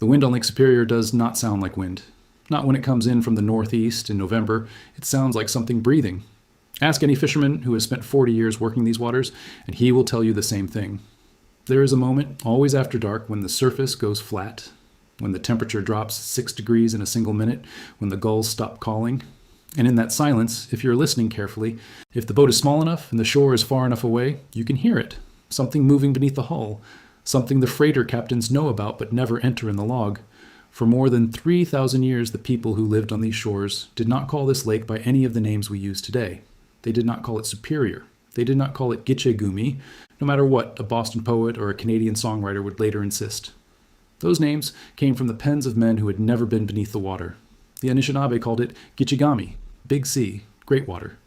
The wind on Lake Superior does not sound like wind. Not when it comes in from the northeast in November. It sounds like something breathing. Ask any fisherman who has spent 40 years working these waters, and he will tell you the same thing. There is a moment, always after dark, when the surface goes flat, when the temperature drops 6 degrees in a single minute, when the gulls stop calling. And in that silence, if you're listening carefully, if the boat is small enough and the shore is far enough away, you can hear it. Something moving beneath the hull. Something the freighter captains know about but never enter in the log. For more than 3,000 years, the people who lived on these shores did not call this lake by any of the names we use today. They did not call it Superior. They did not call it Gitche-Gumee, no matter what a Boston poet or a Canadian songwriter would later insist. Those names came from the pens of men who had never been beneath the water. The Anishinaabe called it Gitchigami, Big Sea, Great Water.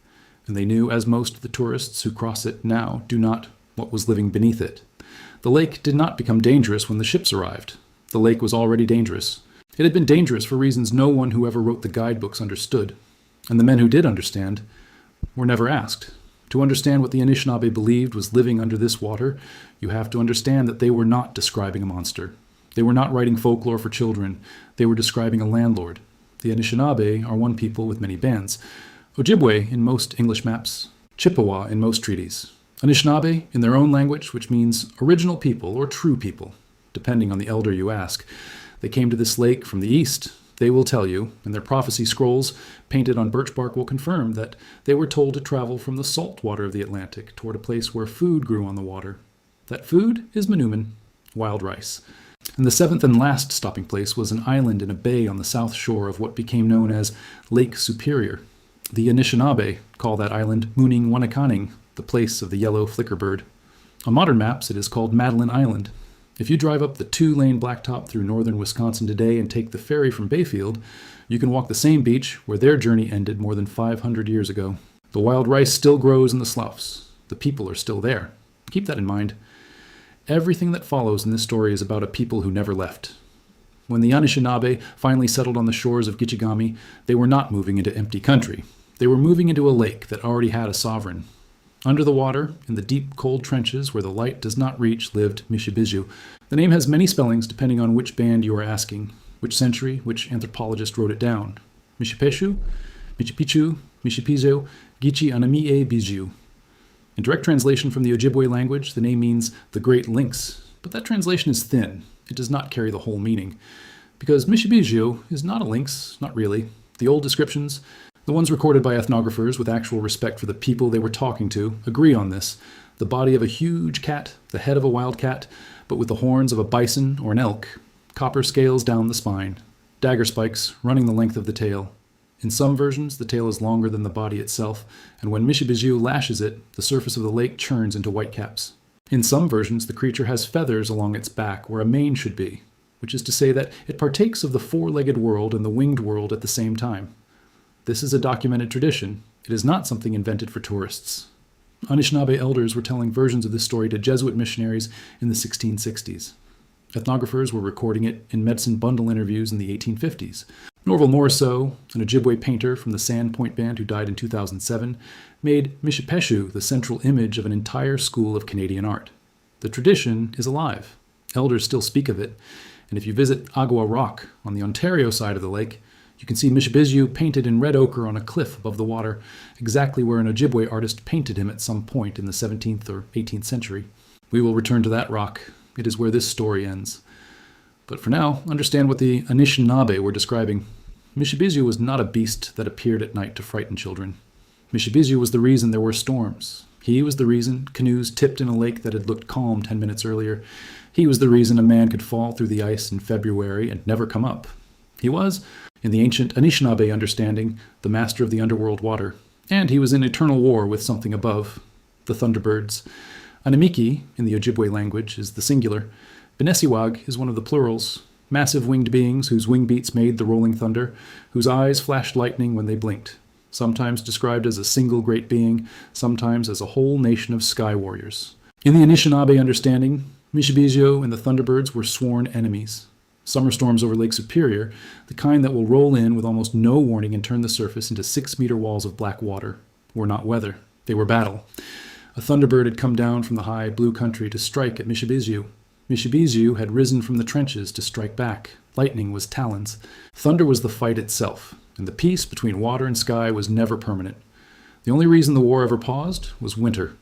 And they knew, as most of the tourists who cross it now do not, what was living beneath it. The lake did not become dangerous when the ships arrived. The lake was already dangerous. It had been dangerous for reasons no one who ever wrote the guidebooks understood. And the men who did understand were never asked. To understand what the Anishinaabe believed was living under this water, you have to understand that they were not describing a monster. They were not writing folklore for children. They were describing a landlord. The Anishinaabe are one people with many bands. Ojibwe in most English maps, Chippewa in most treaties. Anishinaabe in their own language, which means original people or true people, depending on the elder you ask. They came to this lake from the east. They will tell you, and their prophecy scrolls painted on birch bark will confirm that they were told to travel from the salt water of the Atlantic toward a place where food grew on the water. That food is manumin, wild rice. And the seventh and last stopping place was an island in a bay on the south shore of what became known as Lake Superior. The Anishinaabe call that island Mooning Wanakaning, the place of the yellow flickerbird. On modern maps, it is called Madeline Island. If you drive up the 2-lane blacktop through northern Wisconsin today and take the ferry from Bayfield, you can walk the same beach where their journey ended more than 500 years ago. The wild rice still grows in the sloughs. The people are still there. Keep that in mind. Everything that follows in this story is about a people who never left. When the Anishinaabe finally settled on the shores of Gitchigami, they were not moving into empty country. They were moving into a lake that already had a sovereign. Under the water, in the deep, cold trenches where the light does not reach, lived Mishibiju. The name has many spellings depending on which band you are asking, which century, which anthropologist wrote it down. Mishipeshu, Michipichu, Mishipijo, Gichi Anamie Biju. In direct translation from the Ojibwe language, the name means the Great Lynx, but that translation is thin. It does not carry the whole meaning. Because Mishibiju is not a lynx, not really. The old descriptions, the ones recorded by ethnographers with actual respect for the people they were talking to, agree on this. The body of a huge cat, the head of a wild cat, but with the horns of a bison or an elk, copper scales down the spine, dagger spikes running the length of the tail. In some versions, the tail is longer than the body itself, and when Mishibiju lashes it, the surface of the lake churns into whitecaps. In some versions, the creature has feathers along its back where a mane should be, which is to say that it partakes of the four-legged world and the winged world at the same time. This is a documented tradition. It is not something invented for tourists. Anishinaabe elders were telling versions of this story to Jesuit missionaries in the 1660s. Ethnographers were recording it in medicine bundle interviews in the 1850s. Norval Morrisseau, an Ojibwe painter from the Sandpoint Band who died in 2007, made Mishipeshu the central image of an entire school of Canadian art. The tradition is alive. Elders still speak of it, and if you visit Agua Rock on the Ontario side of the lake, you can see Mishibiju painted in red ochre on a cliff above the water, exactly where an Ojibwe artist painted him at some point in the 17th or 18th century. We will return to that rock. It is where this story ends. But for now, understand what the Anishinaabe were describing. Mishibiju was not a beast that appeared at night to frighten children. Mishibiju was the reason there were storms. He was the reason canoes tipped in a lake that had looked calm 10 minutes earlier. He was the reason a man could fall through the ice in February and never come up. He was, in the ancient Anishinaabe understanding, the master of the underworld water. And he was in eternal war with something above, the thunderbirds. Anamiki, in the Ojibwe language, is the singular. Benesiwag is one of the plurals. Massive winged beings whose wing beats made the rolling thunder, whose eyes flashed lightning when they blinked. Sometimes described as a single great being, sometimes as a whole nation of sky warriors. In the Anishinaabe understanding, Mishibiju and the thunderbirds were sworn enemies. Summer storms over Lake Superior, the kind that will roll in with almost no warning and turn the surface into 6-meter walls of black water, were not weather. They were battle. A thunderbird had come down from the high blue country to strike at Mishibiju. Mishibiju had risen from the trenches to strike back. Lightning was talons. Thunder was the fight itself, and the peace between water and sky was never permanent. The only reason the war ever paused was winter.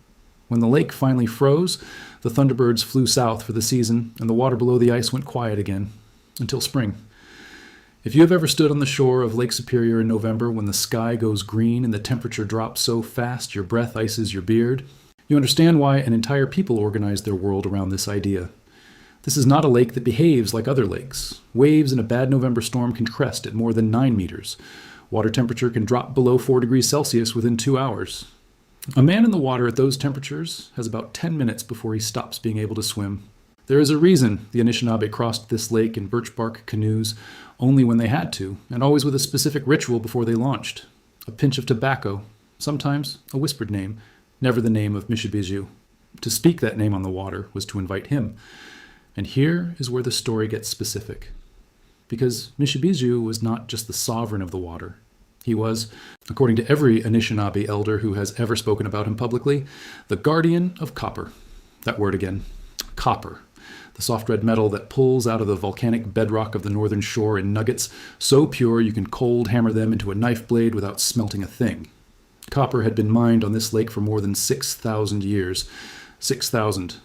When the lake finally froze, the thunderbirds flew south for the season, and the water below the ice went quiet again, until spring. If you have ever stood on the shore of Lake Superior in November when the sky goes green and the temperature drops so fast your breath ices your beard, you understand why an entire people organized their world around this idea. This is not a lake that behaves like other lakes. Waves in a bad November storm can crest at more than 9 meters. Water temperature can drop below 4 degrees Celsius within 2 hours. A man in the water at those temperatures has about 10 minutes before he stops being able to swim. There is a reason the Anishinaabe crossed this lake in birch bark canoes only when they had to, and always with a specific ritual before they launched. A pinch of tobacco, sometimes a whispered name, never the name of Mishibiju. To speak that name on the water was to invite him. And here is where the story gets specific. Because Mishibiju was not just the sovereign of the water. He was, according to every Anishinaabe elder who has ever spoken about him publicly, the guardian of copper. That word again, copper. The soft red metal that pulls out of the volcanic bedrock of the northern shore in nuggets so pure you can cold hammer them into a knife blade without smelting a thing. Copper had been mined on this lake for more than 6,000 years. 6,000.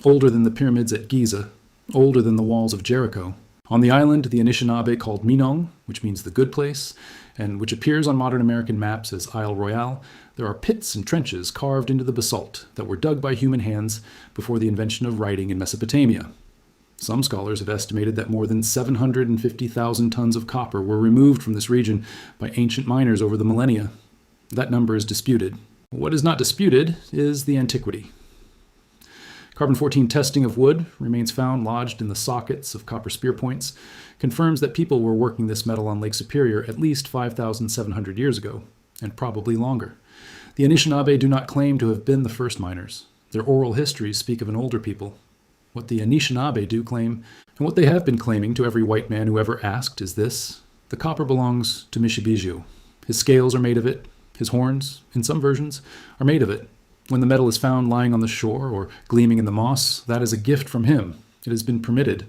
Older than the pyramids at Giza. Older than the walls of Jericho. On the island, the Anishinaabe called Minong, which means the good place, and which appears on modern American maps as Isle Royale, there are pits and trenches carved into the basalt that were dug by human hands before the invention of writing in Mesopotamia. Some scholars have estimated that more than 750,000 tons of copper were removed from this region by ancient miners over the millennia. That number is disputed. What is not disputed is the antiquity. Carbon-14 testing of wood remains found lodged in the sockets of copper spear points, confirms that people were working this metal on Lake Superior at least 5,700 years ago, and probably longer. The Anishinaabe do not claim to have been the first miners. Their oral histories speak of an older people. What the Anishinaabe do claim, and what they have been claiming to every white man who ever asked, is this: the copper belongs to Mishibiju. His scales are made of it. His horns, in some versions, are made of it. When the metal is found lying on the shore or gleaming in the moss, that is a gift from him. It has been permitted.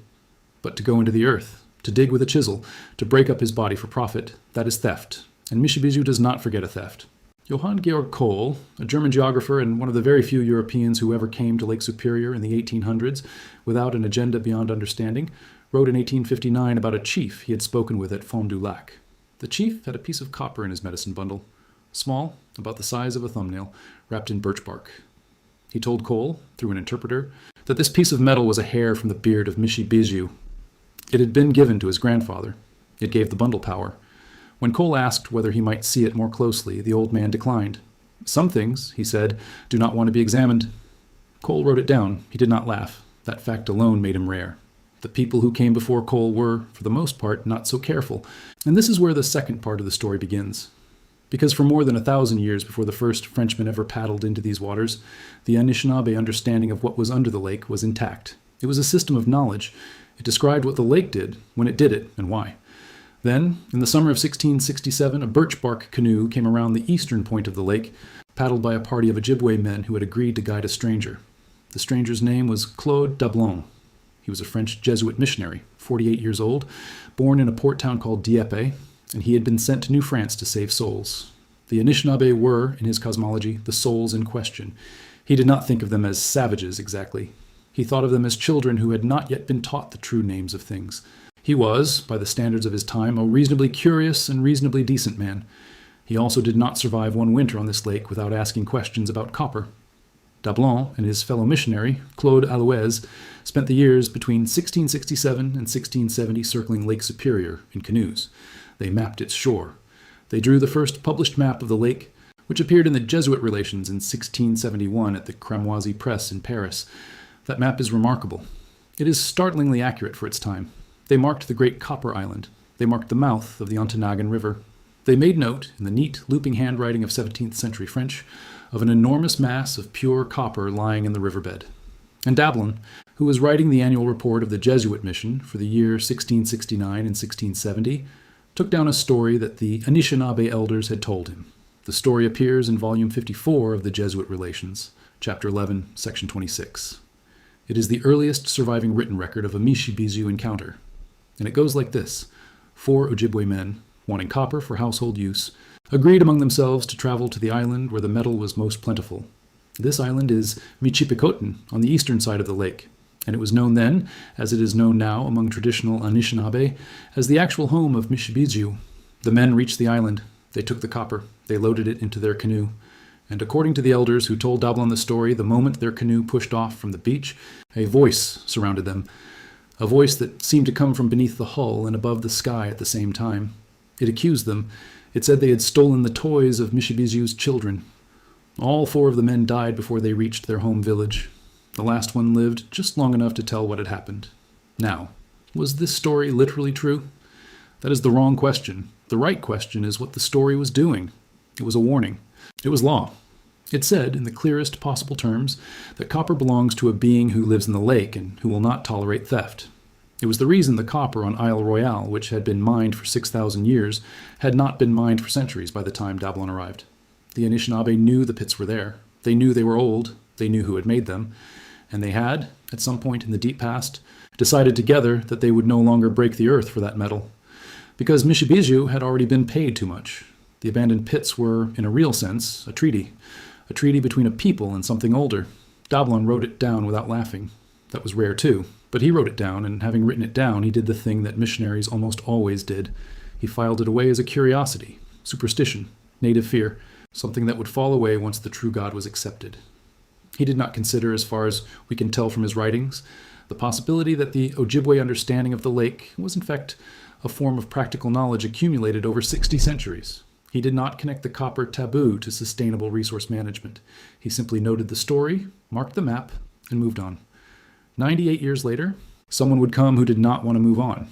But to go into the earth, to dig with a chisel, to break up his body for profit, that is theft. And Mishibiju does not forget a theft. Johann Georg Kohl, a German geographer and one of the very few Europeans who ever came to Lake Superior in the 1800s without an agenda beyond understanding, wrote in 1859 about a chief he had spoken with at Fond du Lac. The chief had a piece of copper in his medicine bundle, small, about the size of a thumbnail, wrapped in birch bark. He told Cole, through an interpreter, that this piece of metal was a hair from the beard of Mishibiju. It had been given to his grandfather. It gave the bundle power. When Cole asked whether he might see it more closely, the old man declined. Some things, he said, do not want to be examined. Cole wrote it down. He did not laugh. That fact alone made him rare. The people who came before Cole were, for the most part, not so careful. And this is where the second part of the story begins. Because for more than 1,000 years before the first Frenchman ever paddled into these waters, the Anishinaabe understanding of what was under the lake was intact. It was a system of knowledge. It described what the lake did, when it did it, and why. Then, in the summer of 1667, a birch bark canoe came around the eastern point of the lake, paddled by a party of Ojibwe men who had agreed to guide a stranger. The stranger's name was Claude Dablon. He was a French Jesuit missionary, 48 years old, born in a port town called Dieppe, and he had been sent to New France to save souls. The Anishinaabe were, in his cosmology, the souls in question. He did not think of them as savages, exactly. He thought of them as children who had not yet been taught the true names of things. He was, by the standards of his time, a reasonably curious and reasonably decent man. He also did not survive one winter on this lake without asking questions about copper. Dablon and his fellow missionary, Claude Aloise, spent the years between 1667 and 1670 circling Lake Superior in canoes. They mapped its shore. They drew the first published map of the lake, which appeared in the Jesuit Relations in 1671 at the Cramoisi Press in Paris. That map is remarkable. It is startlingly accurate for its time. They marked the Great Copper Island. They marked the mouth of the Ontonagon River. They made note, in the neat, looping handwriting of 17th century French, of an enormous mass of pure copper lying in the riverbed. And Dablon, who was writing the annual report of the Jesuit mission for the year 1669 and 1670, took down a story that the Anishinaabe elders had told him. The story appears in volume 54 of the Jesuit Relations, chapter 11, section 26. It is the earliest surviving written record of a Mishibiju encounter. And it goes like this. 4 Ojibwe men, wanting copper for household use, agreed among themselves to travel to the island where the metal was most plentiful. This island is Michipicoten, on the eastern side of the lake, and it was known then, as it is known now among traditional Anishinaabe, as the actual home of Mishibiju. The men reached the island. They took the copper. They loaded it into their canoe. And according to the elders who told Dablon the story, the moment their canoe pushed off from the beach, a voice surrounded them, a voice that seemed to come from beneath the hull and above the sky at the same time. It accused them. It said they had stolen the toys of Mishibiju's children. All 4 of the men died before they reached their home village. The last one lived just long enough to tell what had happened. Now, was this story literally true? That is the wrong question. The right question is what the story was doing. It was a warning. It was law. It said, in the clearest possible terms, that copper belongs to a being who lives in the lake and who will not tolerate theft. It was the reason the copper on Isle Royale, which had been mined for 6,000 years, had not been mined for centuries by the time Dablon arrived. The Anishinaabe knew the pits were there. They knew they were old. They knew who had made them. And they had, at some point in the deep past, decided together that they would no longer break the earth for that metal. Because Mishibiju had already been paid too much. The abandoned pits were, in a real sense, a treaty between a people and something older. Dablon wrote it down without laughing. That was rare too, but he wrote it down, and having written it down, he did the thing that missionaries almost always did. He filed it away as a curiosity, superstition, native fear, something that would fall away once the true God was accepted. He did not consider, as far as we can tell from his writings, the possibility that the Ojibwe understanding of the lake was in fact a form of practical knowledge accumulated over 60 centuries. He did not connect the copper taboo to sustainable resource management. He simply noted the story, marked the map, and moved on. 98 years later, someone would come who did not want to move on.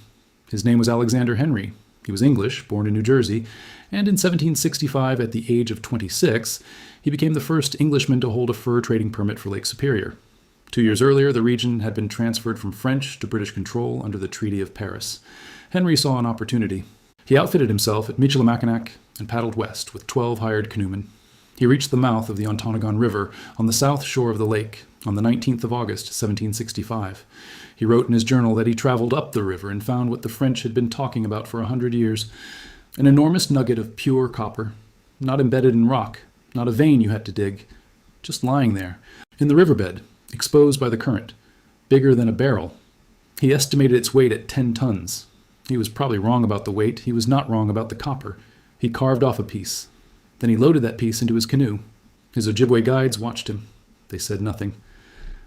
His name was Alexander Henry. He was English, born in New Jersey, and in 1765, at the age of 26, he became the first Englishman to hold a fur trading permit for Lake Superior. 2 years earlier, the region had been transferred from French to British control under the Treaty of Paris. Henry saw an opportunity. He outfitted himself at Michilimackinac and paddled west with 12 hired canoemen. He reached the mouth of the Ontonagon River on the south shore of the lake on the 19th of August, 1765. He wrote in his journal that he traveled up the river and found what the French had been talking about for 100 years, an enormous nugget of pure copper, not embedded in rock, not a vein you had to dig, just lying there, in the riverbed, exposed by the current, bigger than a barrel. He estimated its weight at 10 tons. He was probably wrong about the weight. He was not wrong about the copper. He carved off a piece. Then he loaded that piece into his canoe. His Ojibwe guides watched him. They said nothing.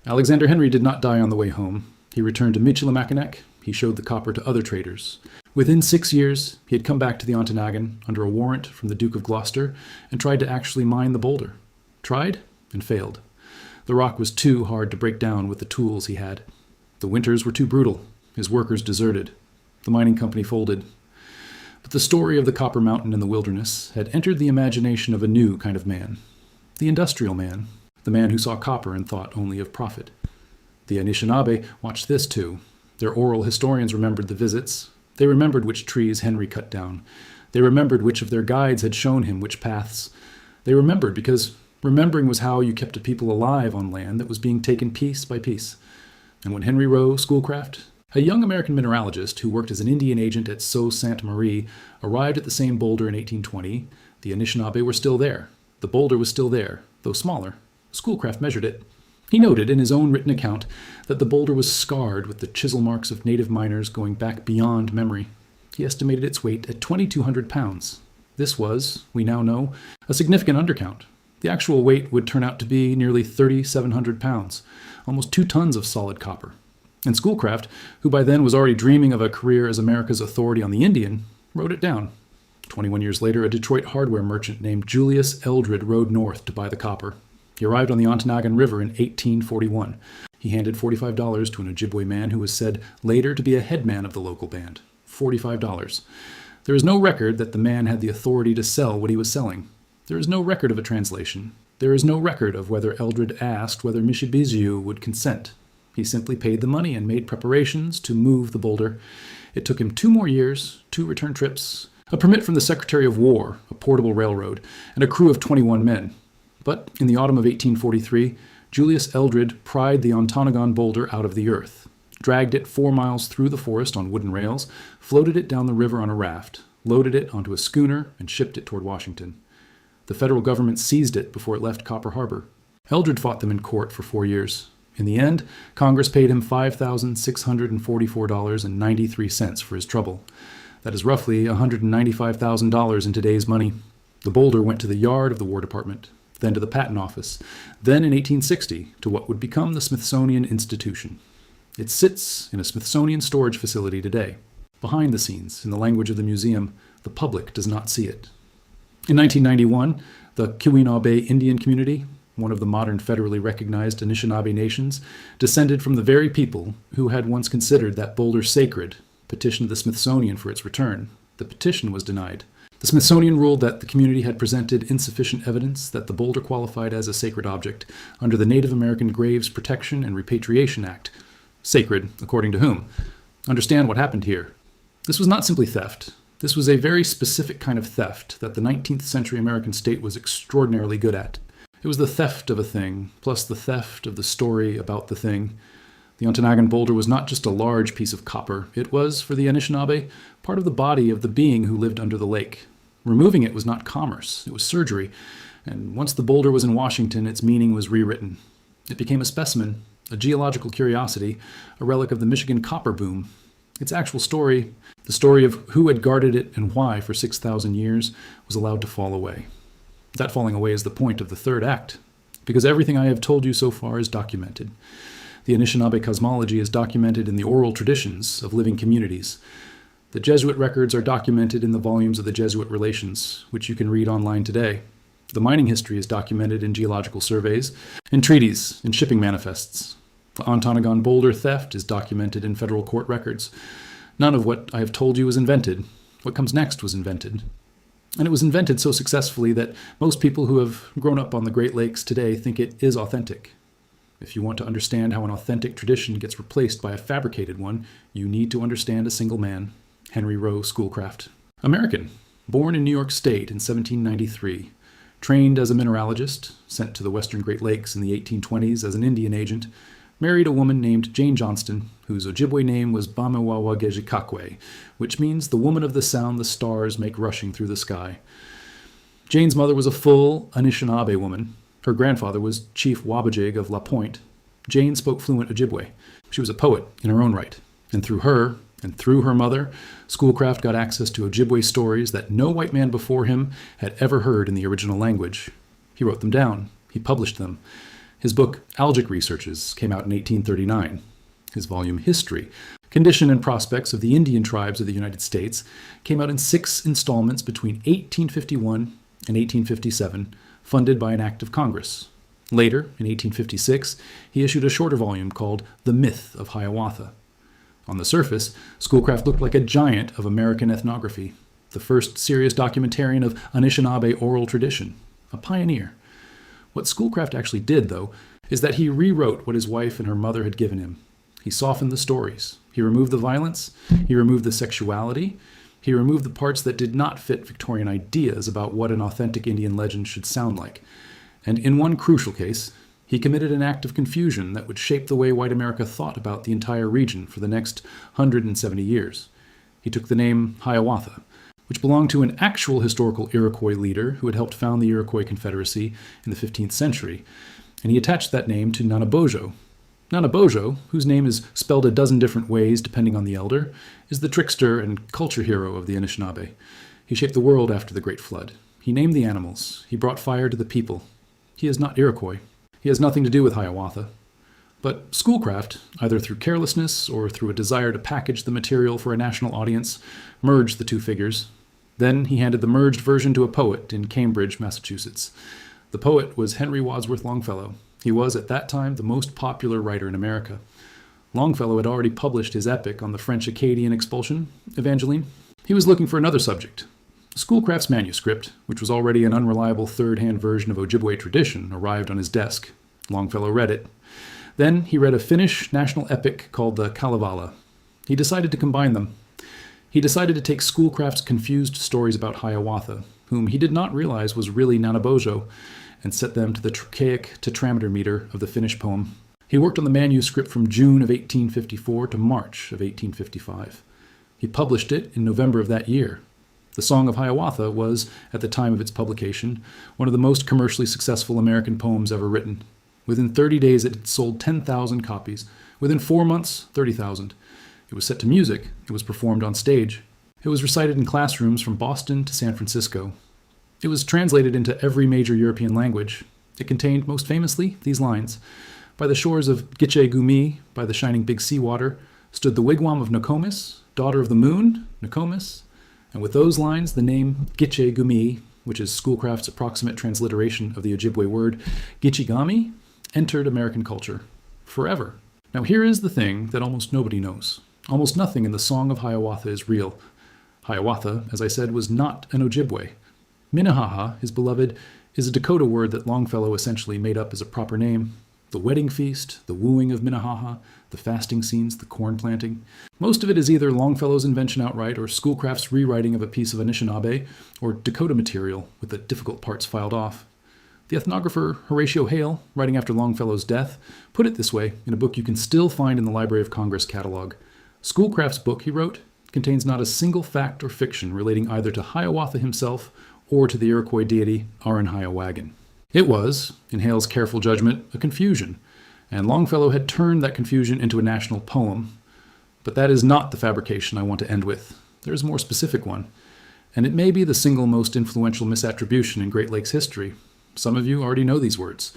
Alexander Henry did not die on the way home. He returned to Michilimackinac. He showed the copper to other traders. Within 6 years, he had come back to the Ontonagon under a warrant from the Duke of Gloucester and tried to actually mine the boulder. Tried and failed. The rock was too hard to break down with the tools he had. The winters were too brutal. His workers deserted. The mining company folded. But the story of the Copper Mountain in the wilderness had entered the imagination of a new kind of man. The industrial man. The man who saw copper and thought only of profit. The Anishinaabe watched this too. Their oral historians remembered the visits. They remembered which trees Henry cut down. They remembered which of their guides had shown him which paths. They remembered because remembering was how you kept a people alive on land that was being taken piece by piece. And when Henry Rowe, Schoolcraft, a young American mineralogist who worked as an Indian agent at Sault Ste. Marie, arrived at the same boulder in 1820, the Anishinaabe were still there. The boulder was still there, though smaller. Schoolcraft measured it. He noted in his own written account that the boulder was scarred with the chisel marks of native miners going back beyond memory. He estimated its weight at 2,200 pounds. This was, we now know, a significant undercount. The actual weight would turn out to be nearly 3,700 pounds, almost 2 tons of solid copper. And Schoolcraft, who by then was already dreaming of a career as America's authority on the Indian, wrote it down. 21 years later, a Detroit hardware merchant named Julius Eldred rode north to buy the copper. He arrived on the Ontonagon River in 1841. He handed $45 to an Ojibwe man who was said later to be a headman of the local band. $45. There is no record that the man had the authority to sell what he was selling. There is no record of a translation. There is no record of whether Eldred asked whether Mishibiju would consent. He simply paid the money and made preparations to move the boulder. It took him 2 more years, 2 return trips, a permit from the Secretary of War, a portable railroad, and a crew of 21 men. But in the autumn of 1843, Julius Eldred pried the Ontonagon boulder out of the earth. dragged it 4 miles through the forest on wooden rails, floated it down the river on a raft, loaded it onto a schooner, and shipped it toward Washington. The federal government seized it before it left Copper Harbor. Eldred fought them in court for 4 years. In the end, Congress paid him $5,644.93 for his trouble. That is roughly $195,000 in today's money. The boulder went to the yard of the War Department, then to the Patent Office, then in 1860 to what would become the Smithsonian Institution. It sits in a Smithsonian storage facility today. Behind the scenes, in the language of the museum, the public does not see it. In 1991, the Keweenaw Indian community, one of the modern federally recognized Anishinaabe nations, descended from the very people who had once considered that boulder sacred, petitioned the Smithsonian for its return. The petition was denied. The Smithsonian ruled that the community had presented insufficient evidence that the boulder qualified as a sacred object under the Native American Graves Protection and Repatriation Act. Sacred, according to whom? Understand what happened here. This was not simply theft. This was a very specific kind of theft that the 19th century American state was extraordinarily good at. It was the theft of a thing, plus the theft of the story about the thing. The Ontonagon boulder was not just a large piece of copper. It was, for the Anishinaabe, part of the body of the being who lived under the lake. Removing it was not commerce, it was surgery, and once the boulder was in Washington, its meaning was rewritten. It became a specimen, a geological curiosity, a relic of the Michigan copper boom. Its actual story, the story of who had guarded it and why for 6,000 years, was allowed to fall away. That falling away is the point of the third act, because everything I have told you so far is documented. The Anishinaabe cosmology is documented in the oral traditions of living communities. The Jesuit records are documented in the volumes of the Jesuit Relations, which you can read online today. The mining history is documented in geological surveys, in treaties, in shipping manifests. The Ontonagon boulder theft is documented in federal court records. None of what I have told you was invented. What comes next was invented. And it was invented so successfully that most people who have grown up on the Great Lakes today think it is authentic. If you want to understand how an authentic tradition gets replaced by a fabricated one, you need to understand a single man, Henry Rowe Schoolcraft. American, born in New York State in 1793, trained as a mineralogist, sent to the western Great Lakes in the 1820s as an Indian agent, married a woman named Jane Johnston, whose Ojibwe name was Bamewawagejikakwe, which means the woman of the sound the stars make rushing through the sky. Jane's mother was a full Anishinaabe woman. Her grandfather was Chief Wabajig of La Pointe. Jane spoke fluent Ojibwe. She was a poet in her own right, and through her, and through her mother, Schoolcraft got access to Ojibwe stories that no white man before him had ever heard in the original language. He wrote them down. He published them. His book, Algic Researches, came out in 1839. His volume, History, Condition and Prospects of the Indian Tribes of the United States, came out in 6 installments between 1851 and 1857, funded by an act of Congress. Later, in 1856, he issued a shorter volume called The Myth of Hiawatha. On the surface, Schoolcraft looked like a giant of American ethnography, the first serious documentarian of Anishinaabe oral tradition, a pioneer. What Schoolcraft actually did, though, is that he rewrote what his wife and her mother had given him. He softened the stories. He removed the violence. He removed the sexuality. He removed the parts that did not fit Victorian ideas about what an authentic Indian legend should sound like. And in one crucial case, he committed an act of confusion that would shape the way white America thought about the entire region for the next 170 years. He took the name Hiawatha, which belonged to an actual historical Iroquois leader who had helped found the Iroquois Confederacy in the 15th century, and he attached that name to Nanebojo. Nanebojo, whose name is spelled a dozen different ways depending on the elder, is the trickster and culture hero of the Anishinaabe. He shaped the world after the Great Flood. He named the animals. He brought fire to the people. He is not Iroquois. He has nothing to do with Hiawatha. But Schoolcraft, either through carelessness or through a desire to package the material for a national audience, merged the two figures. Then he handed the merged version to a poet in Cambridge, Massachusetts. The poet was Henry Wadsworth Longfellow. He was, at that time, the most popular writer in America. Longfellow had already published his epic on the French Acadian expulsion, Evangeline. He was looking for another subject. Schoolcraft's manuscript, which was already an unreliable third-hand version of Ojibwe tradition, arrived on his desk. Longfellow read it. Then he read a Finnish national epic called the Kalevala. He decided to combine them. He decided to take Schoolcraft's confused stories about Hiawatha, whom he did not realize was really Nanebojo, and set them to the trochaic tetrameter meter of the Finnish poem. He worked on the manuscript from June of 1854 to March of 1855. He published it in November of that year. The Song of Hiawatha was, at the time of its publication, one of the most commercially successful American poems ever written. Within 30 days, it had sold 10,000 copies. Within 4 months, 30,000. It was set to music. It was performed on stage. It was recited in classrooms from Boston to San Francisco. It was translated into every major European language. It contained, most famously, these lines. By the shores of Gitche-Gumee, by the shining big seawater, stood the wigwam of Nokomis, daughter of the moon, Nokomis. And with those lines, the name Gitche-Gumee, which is Schoolcraft's approximate transliteration of the Ojibwe word Gitchigami, entered American culture forever. Now here is the thing that almost nobody knows. Almost nothing in the Song of Hiawatha is real. Hiawatha, as I said, was not an Ojibwe. Minnehaha, his beloved, is a Dakota word that Longfellow essentially made up as a proper name. The wedding feast, the wooing of Minnehaha, the fasting scenes, the corn planting. Most of it is either Longfellow's invention outright or Schoolcraft's rewriting of a piece of Anishinaabe or Dakota material with the difficult parts filed off. The ethnographer Horatio Hale, writing after Longfellow's death, put it this way in a book you can still find in the Library of Congress catalog. Schoolcraft's book, he wrote, contains not a single fact or fiction relating either to Hiawatha himself or to the Iroquois deity Aranhiawagan. It was, in Hale's careful judgment, a confusion, and Longfellow had turned that confusion into a national poem. But that is not the fabrication I want to end with. There is a more specific one, and it may be the single most influential misattribution in Great Lakes history. Some of you already know these words.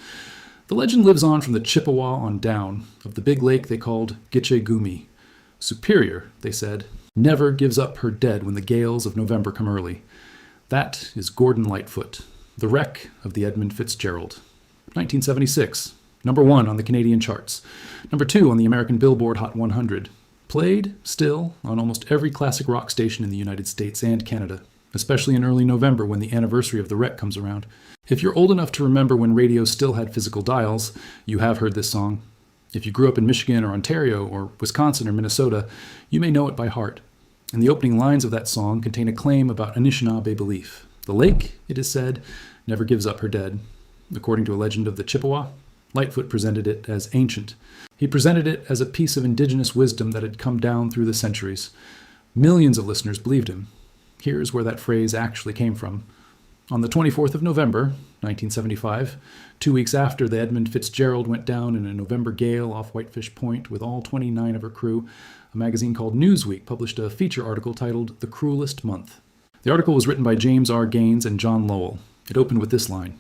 The legend lives on from the Chippewa on down, of the big lake they called Gitche-Gumee. Superior, they said, never gives up her dead when the gales of November come early. That is Gordon Lightfoot, the wreck of the Edmund Fitzgerald. 1976, number 1 on the Canadian charts, number 2 on the American Billboard Hot 100. Played, still, on almost every classic rock station in the United States and Canada, especially in early November when the anniversary of the wreck comes around. If you're old enough to remember when radio still had physical dials, you have heard this song. If you grew up in Michigan or Ontario or Wisconsin or Minnesota, you may know it by heart. And the opening lines of that song contain a claim about Anishinaabe belief. The lake, it is said, never gives up her dead. According to a legend of the Chippewa, Lightfoot presented it as ancient. He presented it as a piece of indigenous wisdom that had come down through the centuries. Millions of listeners believed him. Here's where that phrase actually came from. On the 24th of November, 1975, 2 weeks after the Edmund Fitzgerald went down in a November gale off Whitefish Point with all 29 of her crew, a magazine called Newsweek published a feature article titled The Cruelest Month. The article was written by James R. Gaines and John Lowell. It opened with this line.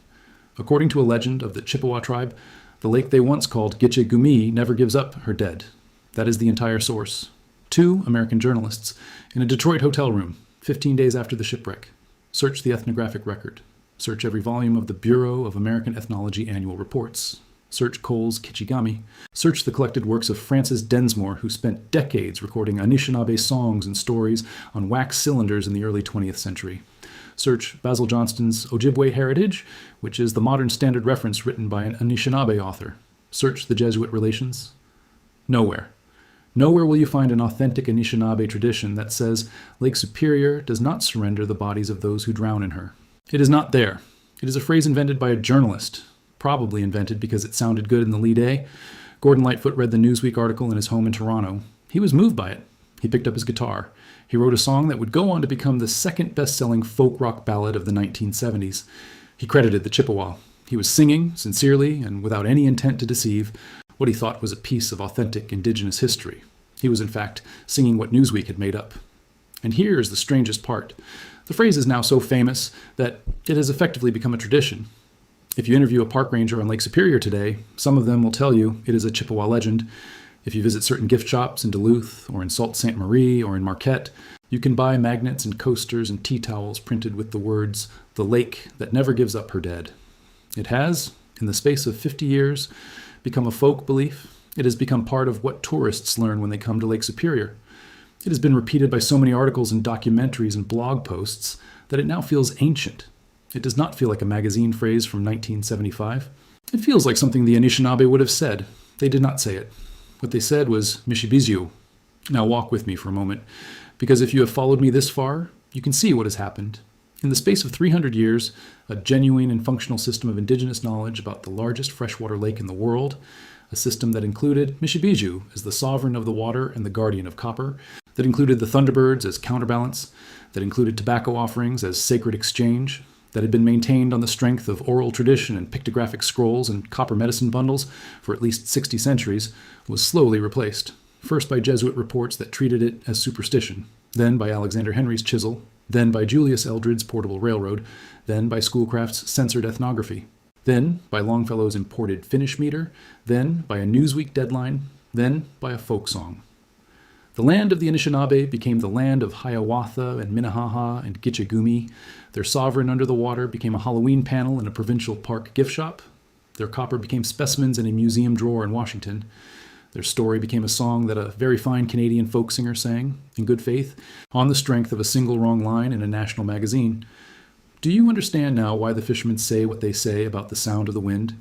According to a legend of the Chippewa tribe, the lake they once called Gitche-Gumee never gives up her dead. That is the entire source. 2 American journalists in a Detroit hotel room, 15 days after the shipwreck. Search the ethnographic record. Search every volume of the Bureau of American Ethnology annual reports. Search Cole's Kitchigami. Search the collected works of Francis Densmore, who spent decades recording Anishinaabe songs and stories on wax cylinders in the early 20th century. Search Basil Johnston's Ojibwe Heritage, which is the modern standard reference written by an Anishinaabe author. Search the Jesuit relations. Nowhere. Nowhere will you find an authentic Anishinaabe tradition that says Lake Superior does not surrender the bodies of those who drown in her. It is not there. It is a phrase invented by a journalist, probably invented because it sounded good in the lead A. Gordon Lightfoot read the Newsweek article in his home in Toronto. He was moved by it. He picked up his guitar. He wrote a song that would go on to become the second best-selling folk rock ballad of the 1970s. He credited the Chippewa. He was singing, sincerely and without any intent to deceive, what he thought was a piece of authentic indigenous history. He was, in fact, singing what Newsweek had made up. And here is the strangest part. The phrase is now so famous that it has effectively become a tradition. If you interview a park ranger on Lake Superior today, some of them will tell you it is a Chippewa legend. If you visit certain gift shops in Duluth or in Sault Ste. Marie or in Marquette, you can buy magnets and coasters and tea towels printed with the words, "The lake that never gives up her dead." It has, in the space of 50 years, become a folk belief. It has become part of what tourists learn when they come to Lake Superior. It has been repeated by so many articles and documentaries and blog posts that it now feels ancient. It does not feel like a magazine phrase from 1975. It feels like something the Anishinaabe would have said. They did not say it. What they said was Mishibizyu. Now walk with me for a moment, because if you have followed me this far, you can see what has happened. In the space of 300 years, a genuine and functional system of indigenous knowledge about the largest freshwater lake in the world, a system that included Mishibiju as the sovereign of the water and the guardian of copper, that included the Thunderbirds as counterbalance, that included tobacco offerings as sacred exchange, that had been maintained on the strength of oral tradition and pictographic scrolls and copper medicine bundles for at least 60 centuries, was slowly replaced, first by Jesuit reports that treated it as superstition, then by Alexander Henry's chisel, then by Julius Eldred's portable railroad, then by Schoolcraft's censored ethnography, then by Longfellow's imported Finnish meter, then by a Newsweek deadline, then by a folk song. The land of the Anishinaabe became the land of Hiawatha and Minnehaha and Gitchagumi. Their sovereign under the water became a Halloween panel in a provincial park gift shop. Their copper became specimens in a museum drawer in Washington. Their story became a song that a very fine Canadian folk singer sang, in good faith, on the strength of a single wrong line in a national magazine. Do you understand now why the fishermen say what they say about the sound of the wind?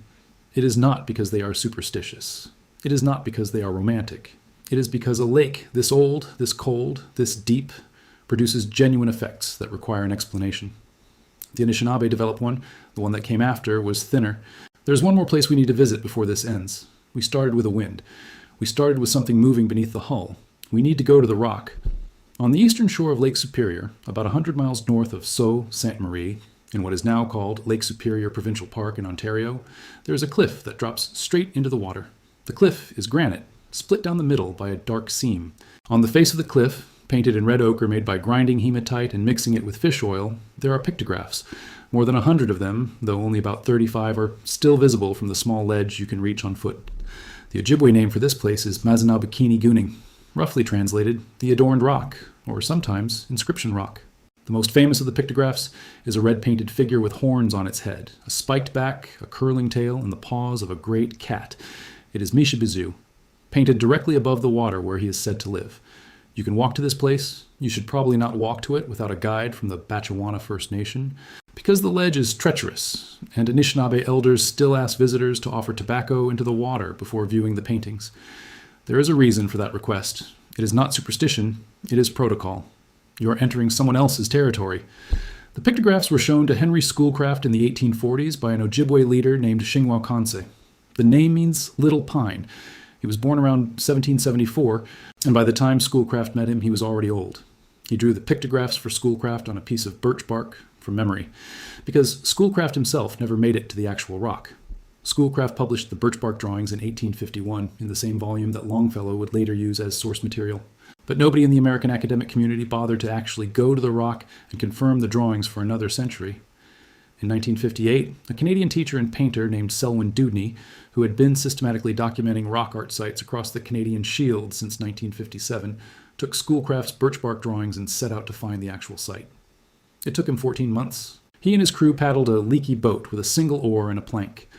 It is not because they are superstitious. It is not because they are romantic. It is because a lake this old, this cold, this deep, produces genuine effects that require an explanation. The Anishinaabe developed one. The one that came after was thinner. There's one more place we need to visit before this ends. We started with a wind. We started with something moving beneath the hull. We need to go to the rock. On the eastern shore of Lake Superior, about 100 miles north of Sault Ste. Marie, in what is now called Lake Superior Provincial Park in Ontario, there is a cliff that drops straight into the water. The cliff is granite, split down the middle by a dark seam. On the face of the cliff, painted in red ochre made by grinding hematite and mixing it with fish oil, there are pictographs. More than 100 of them, though only about 35 are still visible from the small ledge you can reach on foot. The Ojibwe name for this place is Mazinabikini Guning, roughly translated, the adorned rock, or sometimes inscription rock. The most famous of the pictographs is a red-painted figure with horns on its head, a spiked back, a curling tail, and the paws of a great cat. It is Mishibizu, painted directly above the water where he is said to live. You can walk to this place. You should probably not walk to it without a guide from the Batchewana First Nation, because the ledge is treacherous, and Anishinaabe elders still ask visitors to offer tobacco into the water before viewing the paintings. There is a reason for that request. It is not superstition, it is protocol. You are entering someone else's territory. The pictographs were shown to Henry Schoolcraft in the 1840s by an Ojibwe leader named Shingwakanse. The name means little pine. He was born around 1774, and by the time Schoolcraft met him, he was already old. He drew the pictographs for Schoolcraft on a piece of birch bark from memory, because Schoolcraft himself never made it to the actual rock. Schoolcraft published the birch bark drawings in 1851 in the same volume that Longfellow would later use as source material. But nobody in the American academic community bothered to actually go to the rock and confirm the drawings for another century. In 1958, a Canadian teacher and painter named Selwyn Dewdney, who had been systematically documenting rock art sites across the Canadian Shield since 1957, took Schoolcraft's birch bark drawings and set out to find the actual site. It took him 14 months. He and his crew paddled a leaky boat with a single oar and a plank.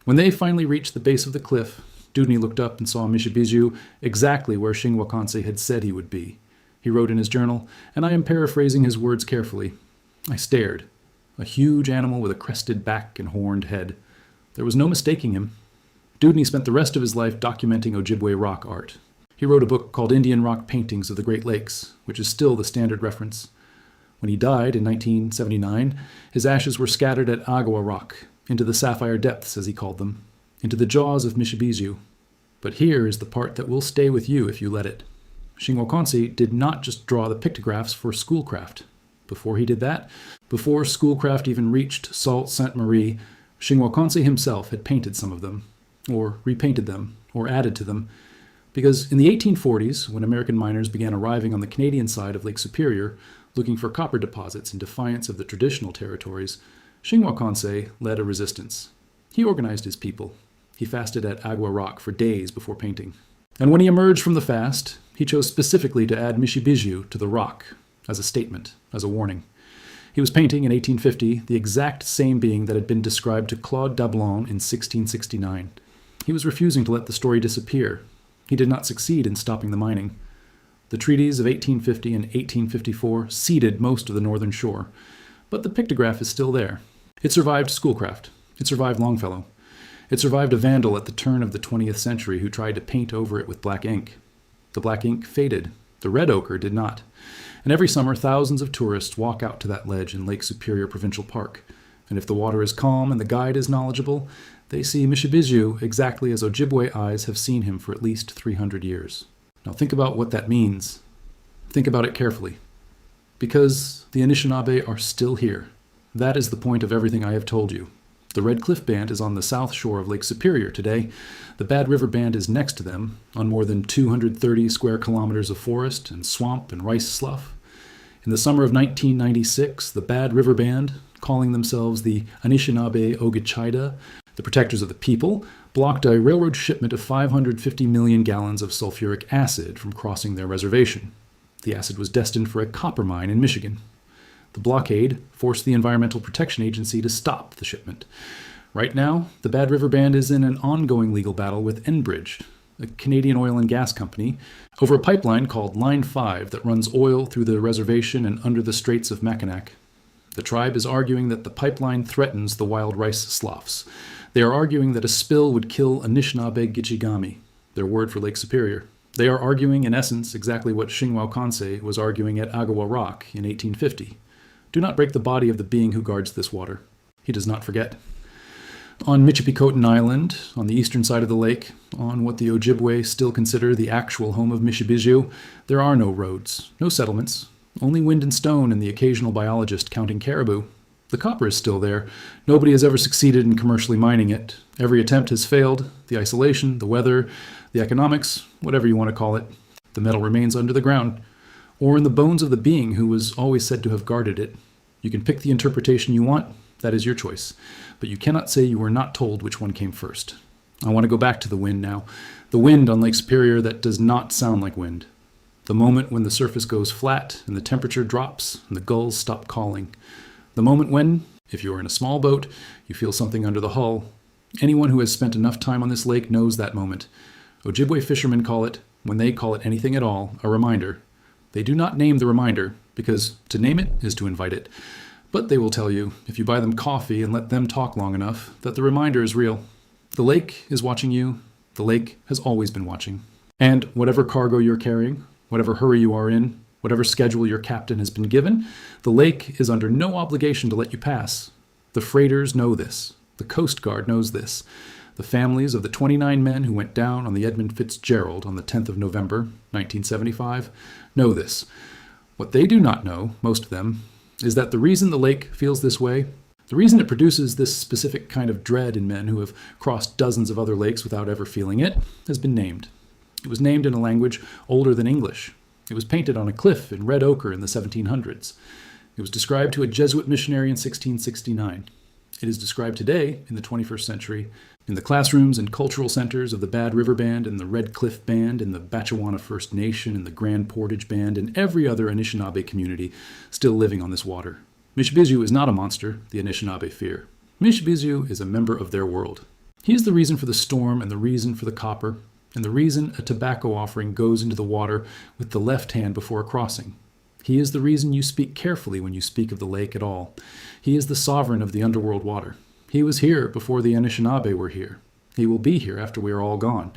When they finally reached the base of the cliff, Dewdney looked up and saw Mishibiju exactly where Shingwakanse had said he would be. He wrote in his journal, and I am paraphrasing his words carefully. I stared. A huge animal with a crested back and horned head. There was no mistaking him. Dewdney spent the rest of his life documenting Ojibwe rock art. He wrote a book called Indian Rock Paintings of the Great Lakes, which is still the standard reference. When he died in 1979, his ashes were scattered at Agua Rock, into the sapphire depths, as he called them, into the jaws of Mishibiju. But here is the part that will stay with you if you let it. Shingwakanse did not just draw the pictographs for Schoolcraft. Before he did that, before Schoolcraft even reached Sault Ste. Marie, Shingwakanse himself had painted some of them, or repainted them, or added to them, because in the 1840s, when American miners began arriving on the Canadian side of Lake Superior, looking for copper deposits in defiance of the traditional territories, Shingwakanse led a resistance. He organized his people. He fasted at Agua Rock for days before painting. And when he emerged from the fast, he chose specifically to add Mishibiju to the rock, as a statement, as a warning. He was painting in 1850 the exact same being that had been described to Claude Dablon in 1669. He was refusing to let the story disappear. He did not succeed in stopping the mining. The treaties of 1850 and 1854 ceded most of the northern shore, but the pictograph is still there. It survived Schoolcraft. It survived Longfellow. It survived a vandal at the turn of the 20th century who tried to paint over it with black ink. The black ink faded. The red ochre did not. And every summer, thousands of tourists walk out to that ledge in Lake Superior Provincial Park. And if the water is calm and the guide is knowledgeable, They see Mishibizu exactly as Ojibwe eyes have seen him for at least 300 years. Now think about what that means. Think about it carefully. Because the Anishinaabe are still here. That is the point of everything I have told you. The Red Cliff Band is on the south shore of Lake Superior today. The Bad River Band is next to them, on more than 230 square kilometers of forest and swamp and rice slough. In the summer of 1996, the Bad River Band, calling themselves the Anishinaabe Ogichida, the protectors of the people, blocked a railroad shipment of 550 million gallons of sulfuric acid from crossing their reservation. The acid was destined for a copper mine in Michigan. The blockade forced the Environmental Protection Agency to stop the shipment. Right now, the Bad River Band is in an ongoing legal battle with Enbridge, a Canadian oil and gas company, over a pipeline called Line 5 that runs oil through the reservation and under the Straits of Mackinac. The tribe is arguing that the pipeline threatens the wild rice sloughs. They are arguing that a spill would kill Anishinaabe Gichigami, their word for Lake Superior. They are arguing, in essence, exactly what Shingwao Konsei was arguing at Agawa Rock in 1850. Do not break the body of the being who guards this water. He does not forget. On Michipicoten Island, on the eastern side of the lake, on what the Ojibwe still consider the actual home of Mishibizu, there are no roads, no settlements, only wind and stone and the occasional biologist counting caribou. The copper is still there. Nobody has ever succeeded in commercially mining it. Every attempt has failed. The isolation, the weather, the economics, whatever you want to call it. The metal remains under the ground, or in the bones of the being who was always said to have guarded it. You can pick the interpretation you want. That is your choice. But you cannot say you were not told which one came first. I want to go back to the wind now. The wind on Lake Superior that does not sound like wind. The moment when the surface goes flat and the temperature drops and the gulls stop calling. The moment when, if you are in a small boat, you feel something under the hull. Anyone who has spent enough time on this lake knows that moment. Ojibwe fishermen call it, when they call it anything at all, a reminder. They do not name the reminder, because to name it is to invite it. But they will tell you, if you buy them coffee and let them talk long enough, that the reminder is real. The lake is watching you. The lake has always been watching. And whatever cargo you're carrying, whatever hurry you are in, whatever schedule your captain has been given, the lake is under no obligation to let you pass. The freighters know this. The Coast Guard knows this. The families of the 29 men who went down on the Edmund Fitzgerald on the 10th of November, 1975, know this. What they do not know, most of them, is that the reason the lake feels this way, the reason it produces this specific kind of dread in men who have crossed dozens of other lakes without ever feeling it, has been named. It was named in a language older than English. It was painted on a cliff in red ochre in the 1700s. It was described to a Jesuit missionary in 1669. It is described today, in the 21st century, in the classrooms and cultural centers of the Bad River Band and the Red Cliff Band and the Batchewana First Nation and the Grand Portage Band and every other Anishinaabe community still living on this water. Mishibizu is not a monster the Anishinaabe fear. Mishibizu is a member of their world. He is the reason for the storm and the reason for the copper, and the reason a tobacco offering goes into the water with the left hand before a crossing. He is the reason you speak carefully when you speak of the lake at all. He is the sovereign of the underworld water. He was here before the Anishinaabe were here. He will be here after we are all gone.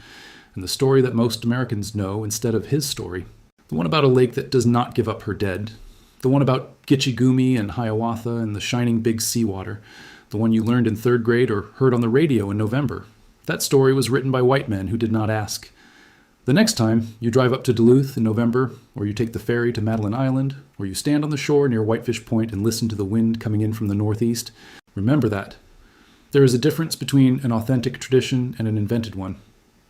And the story that most Americans know instead of his story, the one about a lake that does not give up her dead, the one about Gichigumi and Hiawatha and the shining big seawater, the one you learned in 3rd grade or heard on the radio in November. That story was written by white men who did not ask. The next time you drive up to Duluth in November, or you take the ferry to Madeline Island, or you stand on the shore near Whitefish Point and listen to the wind coming in from the northeast, remember that. There is a difference between an authentic tradition and an invented one.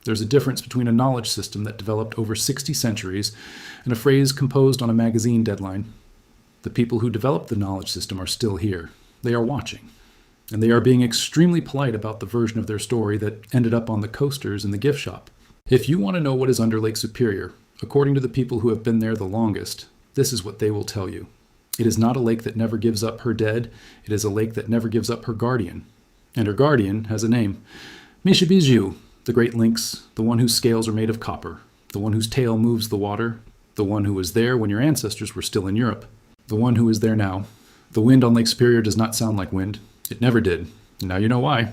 There's a difference between a knowledge system that developed over 60 centuries and a phrase composed on a magazine deadline. The people who developed the knowledge system are still here. They are watching. And they are being extremely polite about the version of their story that ended up on the coasters in the gift shop. If you want to know what is under Lake Superior, according to the people who have been there the longest, this is what they will tell you. It is not a lake that never gives up her dead. It is a lake that never gives up her guardian. And her guardian has a name. Mishibizu, the great lynx, the one whose scales are made of copper, the one whose tail moves the water, the one who was there when your ancestors were still in Europe, the one who is there now. The wind on Lake Superior does not sound like wind. It never did. And now you know why.